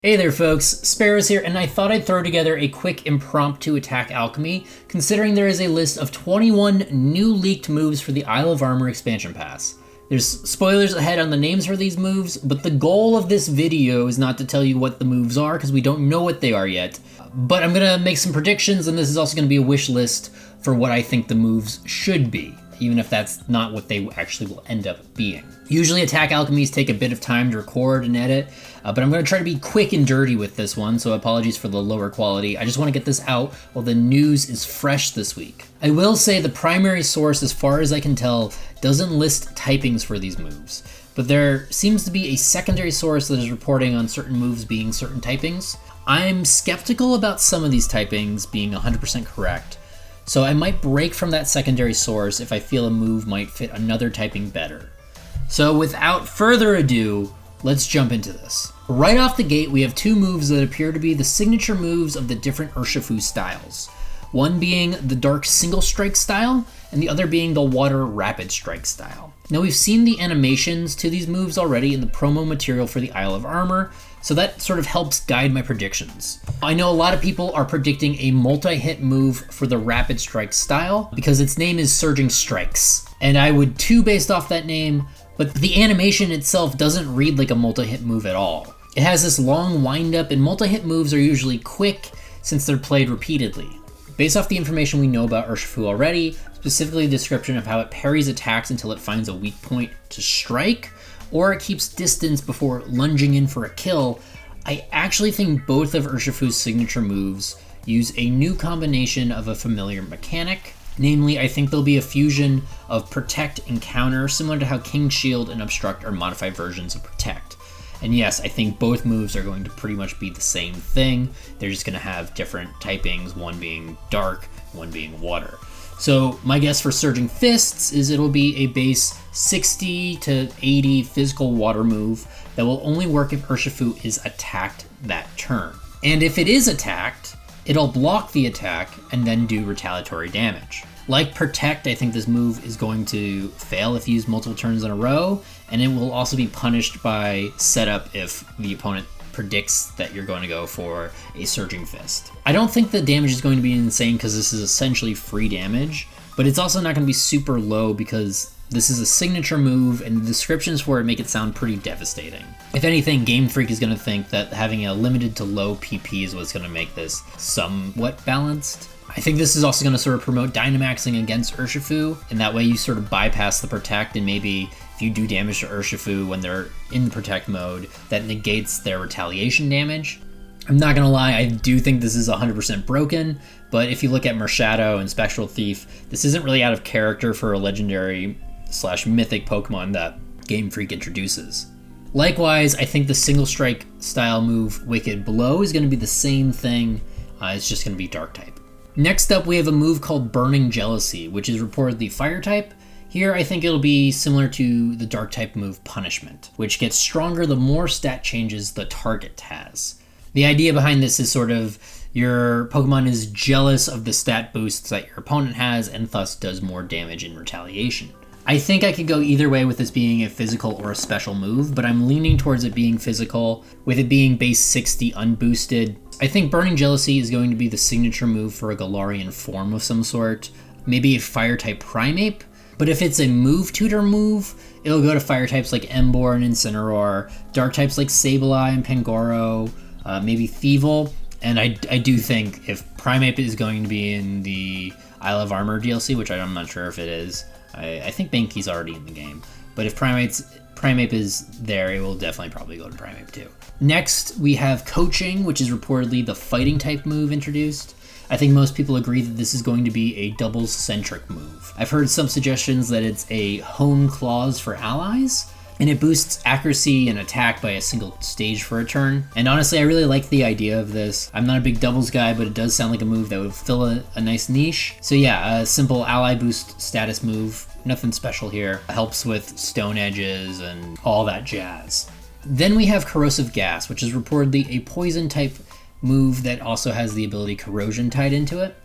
Hey there folks, Sparrows here, and I thought I'd throw together a quick impromptu attack alchemy, considering there is a list of 21 new leaked moves for the Isle of Armor expansion pass. There's spoilers ahead on the names for these moves, but the goal of this video is not to tell you what the moves are, because we don't know what they are yet. But I'm gonna make some predictions, and this is also gonna be a wish list for what I think the moves should be, even if that's not what they actually will end up being. Usually attack alchemies take a bit of time to record and edit, but I'm going to try to be quick and dirty with this one, so apologies for the lower quality. I just want to get this out while the news is fresh this week. I will say the primary source, as far as I can tell, doesn't list typings for these moves, but there seems to be a secondary source that is reporting on certain moves being certain typings. I'm skeptical about some of these typings being 100% correct, so I might break from that secondary source if I feel a move might fit another typing better. So without further ado, let's jump into this. Right off the gate, we have two moves that appear to be the signature moves of the different Urshifu styles. One being the Dark Single Strike style, and the other being the Water Rapid Strike style. Now we've seen the animations to these moves already in the promo material for the Isle of Armor, so that sort of helps guide my predictions. I know a lot of people are predicting a multi-hit move for the Rapid Strike style, because its name is Surging Strikes. And I would too based off that name, but the animation itself doesn't read like a multi-hit move at all. It has this long wind-up, and multi-hit moves are usually quick since they're played repeatedly. Based off the information we know about Urshifu already, specifically the description of how it parries attacks until it finds a weak point to strike, or it keeps distance before lunging in for a kill, I actually think both of Urshifu's signature moves use a new combination of a familiar mechanic. Namely, I think there'll be a fusion of Protect and Counter, similar to how King's Shield and Obstruct are modified versions of Protect. And yes, I think both moves are going to pretty much be the same thing. They're just going to have different typings, one being Dark, one being Water. So my guess for Surging Fists is it'll be a base 60 to 80 physical water move that will only work if Urshifu is attacked that turn. And if it is attacked, it'll block the attack and then do retaliatory damage. Like Protect, I think this move is going to fail if used multiple turns in a row, and it will also be punished by setup if the opponent predicts that you're going to go for a Surging Fist. I don't think the damage is going to be insane because this is essentially free damage, but it's also not going to be super low because this is a signature move and the descriptions for it make it sound pretty devastating. If anything, Game Freak is going to think that having a limited to low PP is what's going to make this somewhat balanced. I think this is also going to sort of promote Dynamaxing against Urshifu, and that way you sort of bypass the Protect, and maybe if you do damage to Urshifu when they're in the Protect mode, that negates their retaliation damage. I'm not going to lie, I do think this is 100% broken, but if you look at Mershadow and Spectral Thief, this isn't really out of character for a legendary / mythic Pokemon that Game Freak introduces. Likewise, I think the single strike style move Wicked Blow is going to be the same thing, it's just going to be Dark type. Next up, we have a move called Burning Jealousy, which is reportedly Fire type. Here, I think it'll be similar to the Dark type move Punishment, which gets stronger the more stat changes the target has. The idea behind this is sort of your Pokemon is jealous of the stat boosts that your opponent has and thus does more damage in retaliation. I think I could go either way with this being a physical or a special move, but I'm leaning towards it being physical, with it being base 60 unboosted. I think Burning Jealousy is going to be the signature move for a Galarian form of some sort, maybe a Fire-type Primeape, but if it's a move tutor move, it'll go to Fire types like Emboar and Incineroar, Dark types like Sableye and Pangoro, maybe Thievul, and I do think if Primeape is going to be in the Isle of Armor DLC, which I'm not sure if it is, I think Banky's already in the game, but if Primeape is there, it will definitely probably go to Primeape too. Next, we have Coaching, which is reportedly the fighting type move introduced. I think most people agree that this is going to be a doubles-centric move. I've heard some suggestions that it's a Hone Claws for allies, and it boosts accuracy and attack by a single stage for a turn. And honestly, I really like the idea of this. I'm not a big doubles guy, but it does sound like a move that would fill a nice niche. So yeah, a simple ally boost status move, nothing special here. It helps with stone edges and all that jazz. Then we have Corrosive Gas, which is reportedly a poison type move that also has the ability Corrosion tied into it.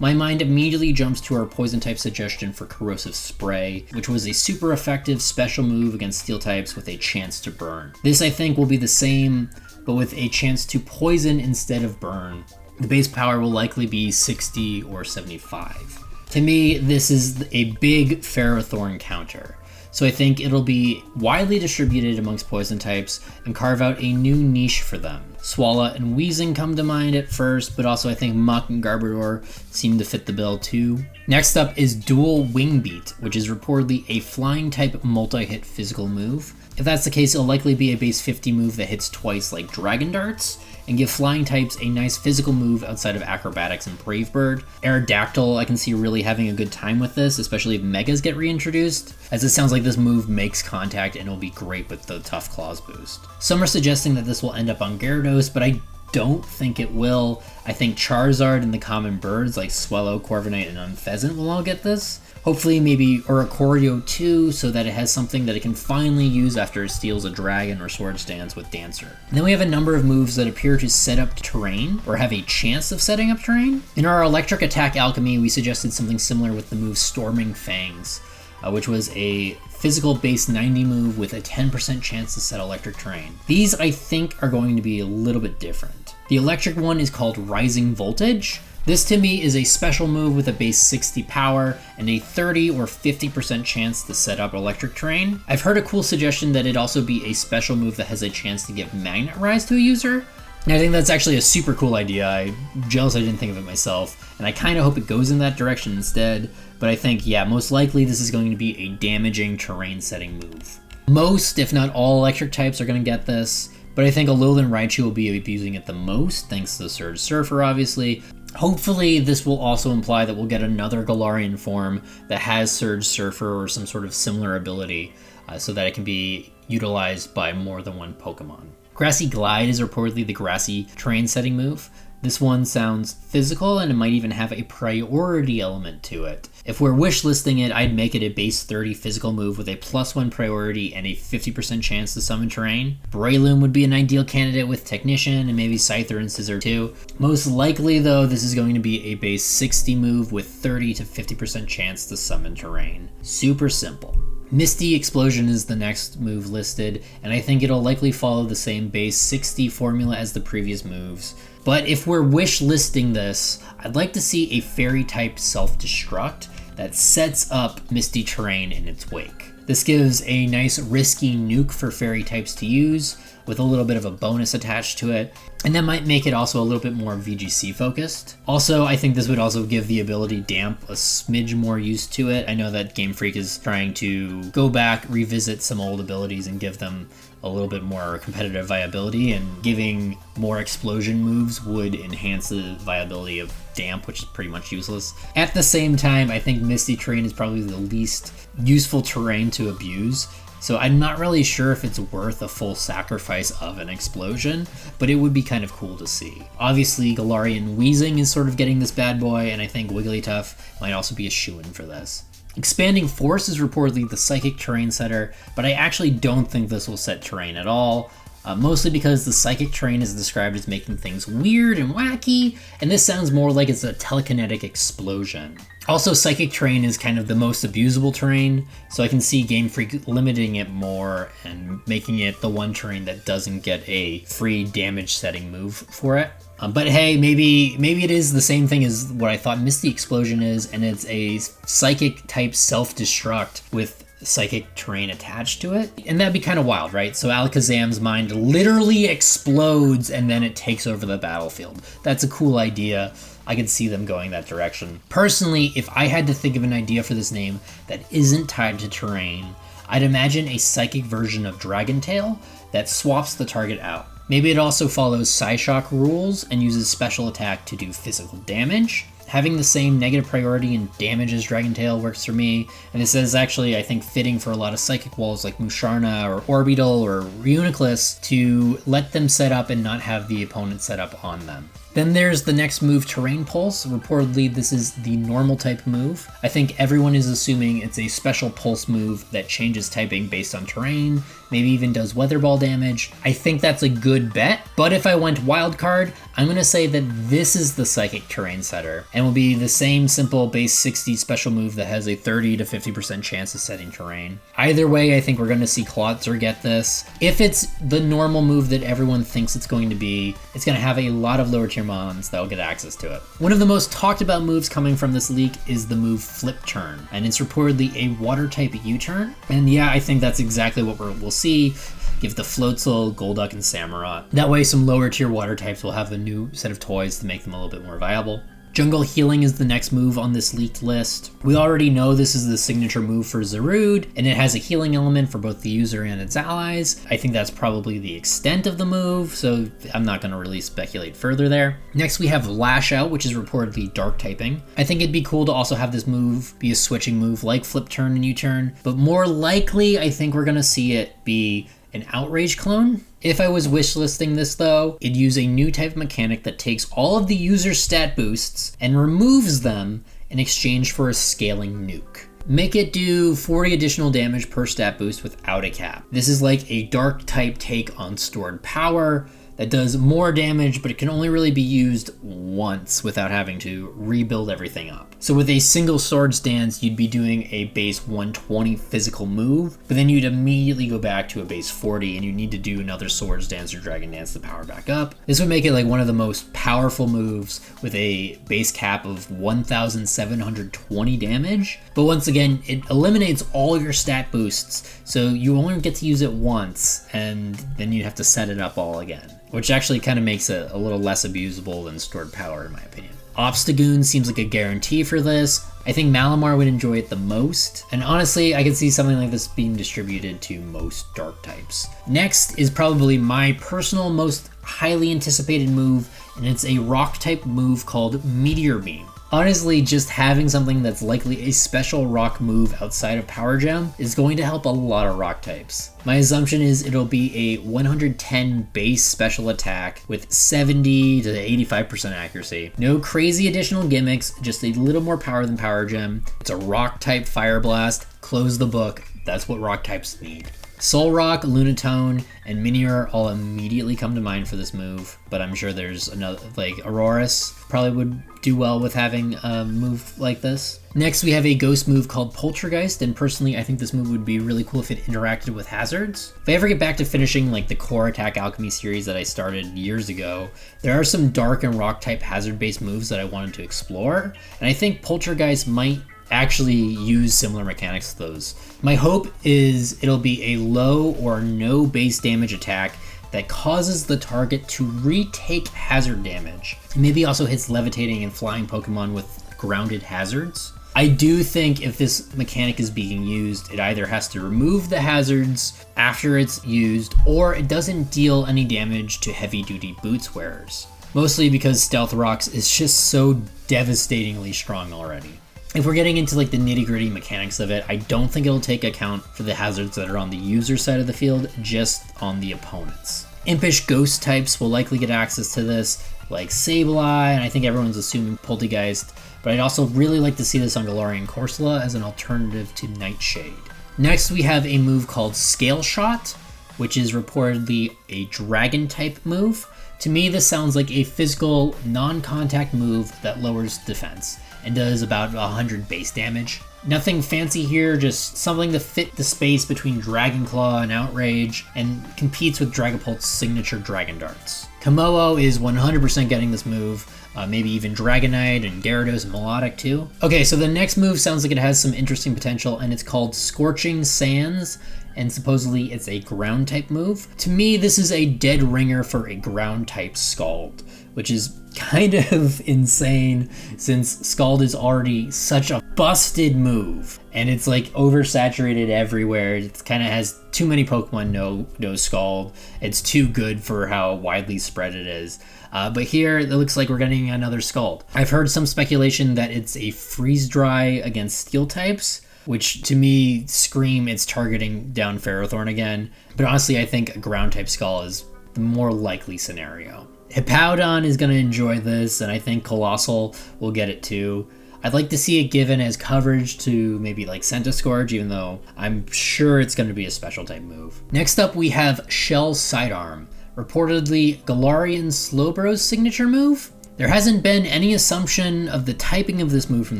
My mind immediately jumps to our poison type suggestion for Corrosive Spray, which was a super effective special move against steel types with a chance to burn. This I think will be the same but with a chance to poison instead of burn. The base power will likely be 60 or 75. To me, this is a big Ferrothorn counter. So I think it'll be widely distributed amongst poison types and carve out a new niche for them. Swallow and Wheezing come to mind at first, but also I think Muck and Garbodor seem to fit the bill too. Next up is Dual Wingbeat, which is reportedly a flying type multi-hit physical move. If that's the case, it'll likely be a base 50 move that hits twice like Dragon Darts, and give flying types a nice physical move outside of Acrobatics and Brave Bird. Aerodactyl, I can see really having a good time with this, especially if Megas get reintroduced, as it sounds like this move makes contact and it'll be great with the Tough Claws boost. Some are suggesting that this will end up on Gyarados, but I don't think it will. I think Charizard and the common birds like Swellow, Corviknight, and Unpheasant will all get this. Hopefully maybe Oricorio too, so that it has something that it can finally use after it steals a Dragon or Swords Dance with Dancer. And then we have a number of moves that appear to set up terrain, or have a chance of setting up terrain. In our Electric Attack Alchemy, we suggested something similar with the move Storming Fangs, which was a physical base 90 move with a 10% chance to set electric terrain. These I think are going to be a little bit different. The electric one is called Rising Voltage. This to me is a special move with a base 60 power and a 30 or 50% chance to set up electric terrain. I've heard a cool suggestion that it also be a special move that has a chance to give Magnet Rise to a user. And I think that's actually a super cool idea. I'm jealous I didn't think of it myself, and I kind of hope it goes in that direction instead. But I think, yeah, most likely this is going to be a damaging terrain setting move. Most, if not all, electric types are going to get this, but I think Alolan Raichu will be abusing it the most, thanks to Surge Surfer, obviously. Hopefully, this will also imply that we'll get another Galarian form that has Surge Surfer or some sort of similar ability, so that it can be utilized by more than one Pokemon. Grassy Glide is reportedly the grassy terrain setting move. This one sounds physical, and it might even have a priority element to it. If we're wishlisting it, I'd make it a base 30 physical move with a +1 priority and a 50% chance to summon terrain. Breloom would be an ideal candidate with Technician, and maybe Scyther and Scissor too. Most likely though, this is going to be a base 60 move with 30 to 50% chance to summon terrain. Super simple. Misty Explosion is the next move listed, and I think it'll likely follow the same base 60 formula as the previous moves. But if we're wish listing this, I'd like to see a fairy type self-destruct that sets up Misty Terrain in its wake. This gives a nice risky nuke for fairy types to use, with a little bit of a bonus attached to it, and that might make it also a little bit more VGC focused. Also, I think this would also give the ability Damp a smidge more use to it. I know that Game Freak is trying to go back, revisit some old abilities and give them a little bit more competitive viability, and giving more explosion moves would enhance the viability of Damp, which is pretty much useless. At the same time, I think Misty Terrain is probably the least useful terrain to abuse, so I'm not really sure if it's worth a full sacrifice of an explosion, but it would be kind of cool to see. Obviously, Galarian Wheezing is sort of getting this bad boy, and I think Wigglytuff might also be a shoo-in for this. Expanding Force is reportedly the Psychic Terrain setter, but I actually don't think this will set terrain at all. Mostly because the Psychic Terrain is described as making things weird and wacky, and this sounds more like it's a telekinetic explosion. Also, Psychic Terrain is kind of the most abusable terrain, so I can see Game Freak limiting it more and making it the one terrain that doesn't get a free damage setting move for it. But hey, maybe it is the same thing as what I thought Misty Explosion is, and it's a Psychic type self-destruct with Psychic Terrain attached to it. And that'd be kind of wild, right? So Alakazam's mind literally explodes and then it takes over the battlefield. That's a cool idea. I could see them going that direction. Personally, if I had to think of an idea for this name that isn't tied to terrain, I'd imagine a psychic version of Dragontail that swaps the target out. Maybe it also follows Psyshock rules and uses special attack to do physical damage. Having the same negative priority and damage as Dragontail works for me, and this is actually, I think, fitting for a lot of Psychic Walls like Musharna or Orbital or Reuniclus to let them set up and not have the opponent set up on them. Then there's the next move, Terrain Pulse. Reportedly, this is the normal type move. I think everyone is assuming it's a special pulse move that changes typing based on terrain, maybe even does Weather Ball damage. I think that's a good bet, but if I went wild card, I'm going to say that this is the Psychic Terrain Setter, and will be the same simple base 60 special move that has a 30 to 50% chance of setting terrain. Either way, I think we're going to see Klotzer get this. If it's the normal move that everyone thinks it's going to be, it's going to have a lot of lower tier mons that will get access to it. One of the most talked about moves coming from this leak is the move Flip Turn, and it's reportedly a water type U-turn. And yeah, I think that's exactly what we'll see. Give the Floatzel, Golduck, and Samurott. That way some lower tier water types will have a new set of toys to make them a little bit more viable. Jungle Healing is the next move on this leaked list. We already know this is the signature move for Zarude, and it has a healing element for both the user and its allies. I think that's probably the extent of the move, so I'm not going to really speculate further there. Next we have Lash Out, which is reportedly dark typing. I think it'd be cool to also have this move be a switching move like Flip Turn and U-turn, but more likely I think we're going to see it be an Outrage clone. If I was wishlisting this though, it'd use a new type of mechanic that takes all of the user's stat boosts and removes them in exchange for a scaling nuke. Make it do 40 additional damage per stat boost without a cap. This is like a dark type take on stored power that does more damage, but it can only really be used once without having to rebuild everything up. So with a single Swords Dance, you'd be doing a base 120 physical move, but then you'd immediately go back to a base 40 and you need to do another Swords Dance or Dragon Dance to power back up. This would make it like one of the most powerful moves with a base cap of 1,720 damage. But once again, it eliminates all your stat boosts, so you only get to use it once, and then you have to set it up all again, which actually kind of makes it a little less abusable than stored power in my opinion. Obstagoon seems like a guarantee for this. I think Malamar would enjoy it the most, and honestly I could see something like this being distributed to most dark types. Next is probably my personal most highly anticipated move, and it's a rock type move called Meteor Beam. Honestly, just having something that's likely a special rock move outside of Power Gem is going to help a lot of rock types. My assumption is it'll be a 110 base special attack with 70 to 85% accuracy. No crazy additional gimmicks, just a little more power than Power Gem. It's a rock type Fire Blast. Close the book. That's what rock types need. Solrock, Lunatone, and Minior all immediately come to mind for this move, but I'm sure there's another, like Aurorus probably would do well with having a move like this. Next we have a ghost move called Poltergeist, and personally I think this move would be really cool if it interacted with hazards. If I ever get back to finishing like the core attack alchemy series that I started years ago, there are some dark and rock type hazard based moves that I wanted to explore, and I think Poltergeist might actually use similar mechanics to those. My hope is it'll be a low or no base damage attack that causes the target to retake hazard damage. It maybe also hits levitating and flying Pokemon with grounded hazards. I do think if this mechanic is being used, it either has to remove the hazards after it's used, or it doesn't deal any damage to heavy duty boots wearers. Mostly because Stealth Rocks is just so devastatingly strong already. If we're getting into like the nitty gritty mechanics of it, I don't think it'll take account for the hazards that are on the user side of the field, just on the opponents. Impish ghost types will likely get access to this, like Sableye, and I think everyone's assuming Poltergeist, but I'd also really like to see this on Galarian Corsola as an alternative to Nightshade. Next we have a move called Scale Shot, which is reportedly a dragon type move. To me this sounds like a physical, non-contact move that lowers defense and does about 100 base damage. Nothing fancy here, just something to fit the space between Dragon Claw and Outrage, and competes with Dragapult's signature Dragon Darts. Kamoo is 100% getting this move, maybe even Dragonite and Gyarados and Melodic too. Okay, so the next move sounds like it has some interesting potential, and it's called Scorching Sands, and supposedly it's a ground type move. To me, this is a dead ringer for a ground type Scald, which is kind of insane since Scald is already such a busted move and it's like oversaturated everywhere. It kind of has too many Pokemon know Scald. It's too good for how widely spread it is. But here it looks like we're getting another Scald. I've heard some speculation that it's a freeze dry against steel types, which to me scream it's targeting down Ferrothorn again. But honestly, I think a ground type Skull is the more likely scenario. Hippowdon is going to enjoy this, and I think Colossal will get it too. I'd like to see it given as coverage to maybe like Centiskorch, even though I'm sure it's going to be a special type move. Next up we have Shell Sidearm. reportedly Galarian Slowbro's signature move. There hasn't been any assumption of the typing of this move from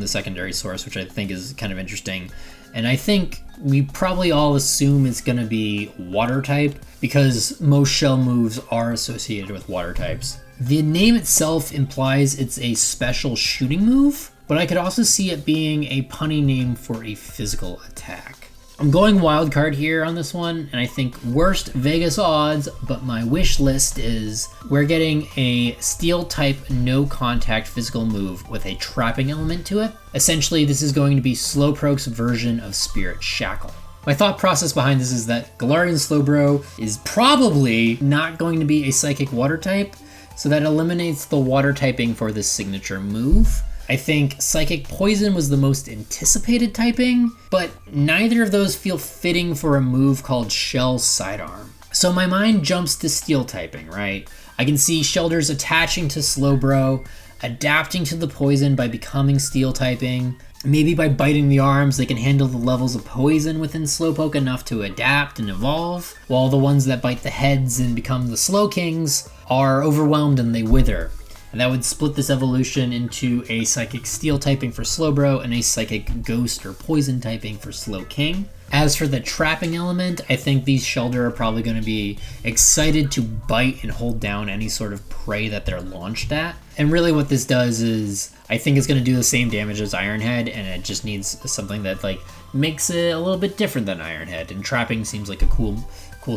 the secondary source, which I think is kind of interesting. And I think we probably all assume it's going to be water type because most shell moves are associated with water types. The name itself implies it's a special shooting move, but I could also see it being a punny name for a physical attack. I'm going wild card here on this one, and I think worst Vegas odds, but my wish list is we're getting a steel type no contact physical move with a trapping element to it. Essentially, this is going to be Slowpoke's version of Spirit Shackle. My thought process behind this is that Galarian Slowbro is probably not going to be a psychic water type, so that eliminates the water typing for this signature move. I think Psychic Poison was the most anticipated typing, but neither of those feel fitting for a move called Shell Sidearm. So my mind jumps to Steel typing, right? I can see Shelders attaching to Slowbro, adapting to the poison by becoming Steel typing. Maybe by biting the arms, they can handle the levels of poison within Slowpoke enough to adapt and evolve, while the ones that bite the heads and become the Slowkings are overwhelmed and they wither. And that would split this evolution into a Psychic Steel typing for Slowbro and a Psychic Ghost or Poison typing for Slowking. As for the trapping element, I think these Shelder are probably going to be excited to bite and hold down any sort of prey that they're launched at. And really what this does is, I think it's going to do the same damage as Iron Head, and it just needs something that makes it a little bit different than Iron Head. And trapping seems like a cool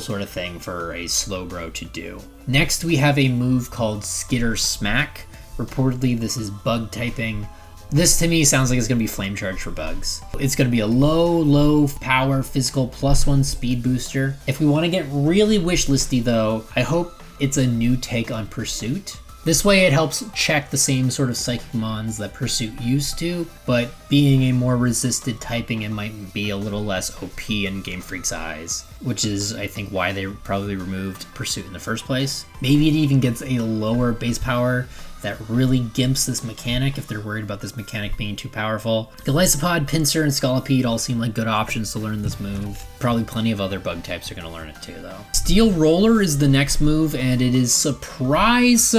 sort of thing for a Slowbro to do. Next, we have a move called Skitter Smack. Reportedly, this is bug typing. This to me sounds like it's going to be Flame Charge for bugs. It's going to be a low power physical +1 speed booster. If we want to get really wish listy though, I hope it's a new take on Pursuit. This way it helps check the same sort of Psychic Mons that Pursuit used to, but being a more resisted typing, it might be a little less OP in Game Freak's eyes, which is, I think, why they probably removed Pursuit in the first place. Maybe it even gets a lower base power that really gimps this mechanic if they're worried about this mechanic being too powerful. Golisopod, Pinsir, and Scolipede all seem like good options to learn this move. Probably plenty of other bug types are going to learn it too, though. Steel Roller is the next move, and it is surprise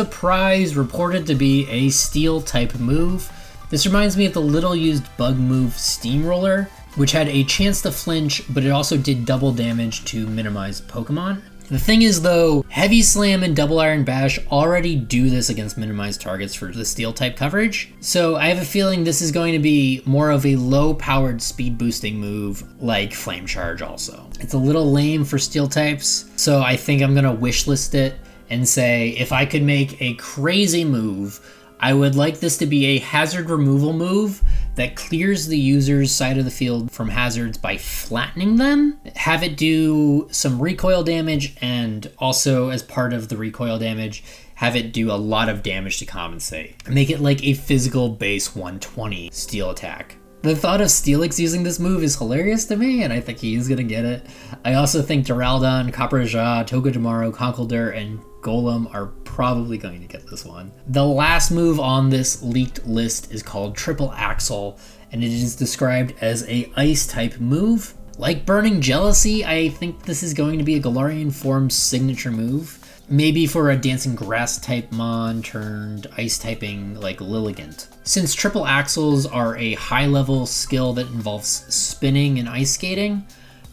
reported to be a steel type move. This reminds me of the little used bug move Steamroller, which had a chance to flinch, but it also did double damage to minimize Pokemon. The thing is though, Heavy Slam and Double Iron Bash already do this against minimized targets for the steel type coverage, so I have a feeling this is going to be more of a low powered speed boosting move like Flame Charge also. It's a little lame for steel types, so I think I'm gonna wishlist it and say if I could make a crazy move, I would like this to be a hazard removal move that clears the user's side of the field from hazards by flattening them. Have it do some recoil damage, and also as part of the recoil damage, have it do a lot of damage to compensate. Make it like a physical base 120 steel attack. The thought of Steelix using this move is hilarious to me, and I think he is going to get it. I also think Duraludon, Copperajah, Togedemaru, Conkeldurr, and Golem are probably going to get this one. The last move on this leaked list is called Triple Axel, and it is described as a ice type move. Like Burning Jealousy, I think this is going to be a Galarian form signature move. Maybe for a Dancing Grass type Mon turned ice typing like Lilligant. Since Triple Axels are a high level skill that involves spinning and ice skating,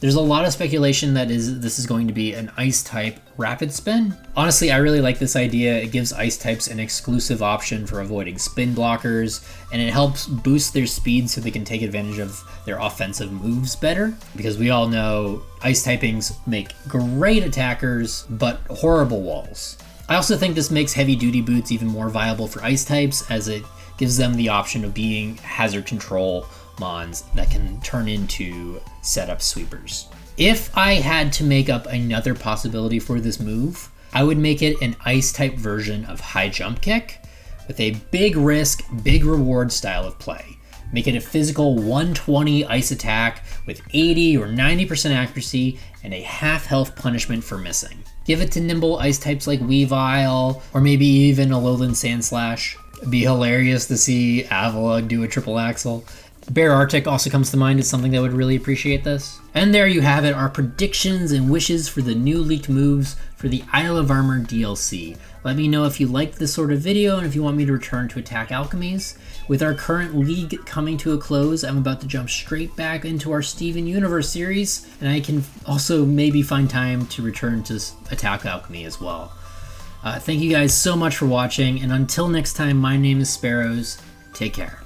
there's a lot of speculation that this is going to be an ice type rapid spin. Honestly, I really like this idea. It gives ice types an exclusive option for avoiding spin blockers, and it helps boost their speed so they can take advantage of their offensive moves better, because we all know ice typings make great attackers, but horrible walls. I also think this makes heavy duty boots even more viable for ice types, as it gives them the option of being hazard control Mons that can turn into setup sweepers. If I had to make up another possibility for this move, I would make it an ice type version of High Jump Kick with a big risk, big reward style of play. Make it a physical 120 ice attack with 80 or 90% accuracy and a half health punishment for missing. Give it to nimble ice types like Weavile, or maybe even a Alolan Sandslash. It'd be hilarious to see Avalugg do a triple axel. Bear Arctic also comes to mind as something that would really appreciate this. And there you have it, our predictions and wishes for the new leaked moves for the Isle of Armor DLC. Let me know if you liked this sort of video and if you want me to return to Attack Alchemies. With our current league coming to a close, I'm about to jump straight back into our Steven Universe series, and I can also maybe find time to return to Attack Alchemy as well. Thank you guys so much for watching, and until next time, my name is Sparrows. Take care.